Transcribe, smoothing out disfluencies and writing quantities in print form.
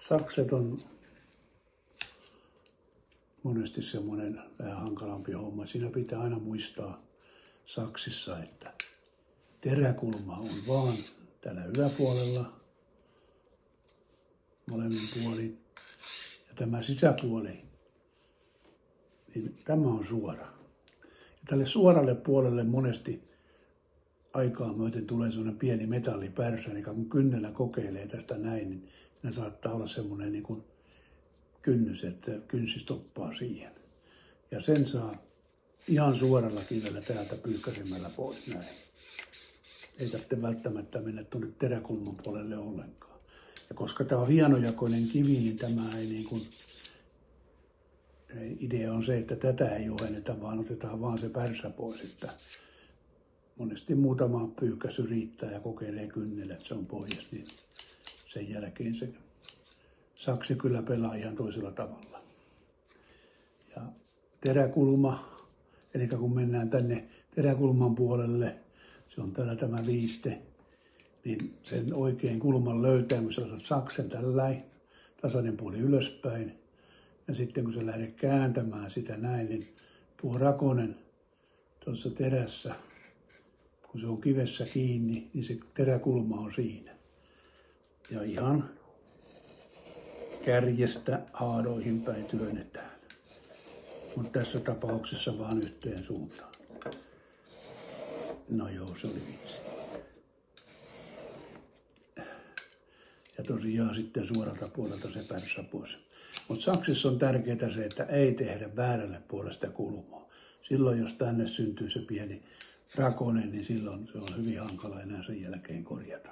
Sakset on monesti semmoinen vähän hankalampi homma. Siinä pitää aina muistaa saksissa, että teräkulma on vaan tällä yläpuolella molemmin puolin. Ja tämä sisäpuoli, niin tämä on suora. Ja tälle suoralle puolelle monesti aikaa myöten tulee sellainen pieni metallipärsä, niin kun kynnellä kokeilee tästä näin, niin siinä saattaa olla semmoinen niin kuin kynnys, että kynsi stoppaa siihen. Ja sen saa ihan suoralla kivellä täältä pyyhkäisemällä pois näin. Ei tarvitse välttämättä mennä tuonne teräkulman puolelle ollenkaan. Ja koska tämä on hienojakoinen kivi, niin tämä ei niin kuin, idea on se, että tätä ei ohenneta, vaan otetaan vaan se pärsä pois. Että monesti muutama pyyhkäisy riittää ja kokeilee kynnellä, että se on pois, niin sen jälkeen se saksi kyllä pelaa ihan toisella tavalla. Ja teräkulma, eli kun mennään tänne teräkulman puolelle, se on täällä tämä viiste, niin sen oikein kulman löytää, kun sä otat saksen tälläin, tasainen puoli ylöspäin. Ja sitten kun sä lähdet kääntämään sitä näin, niin tuo rakonen tuossa terässä, kun se on kivessä kiinni, niin se teräkulma on siinä. Ja ihan kärjestä haadoihin päin työnnetään. Mutta tässä tapauksessa vaan yhteen suuntaan. No joo, se oli vitsi. Ja tosiaan sitten suoralta puolelta se pärsä pois. Mutta saksissa on tärkeää se, että ei tehdä väärälle puolesta kulmaa. Silloin jos tänne syntyy se pieni rakonen, niin silloin se on hyvin hankala enää sen jälkeen korjata.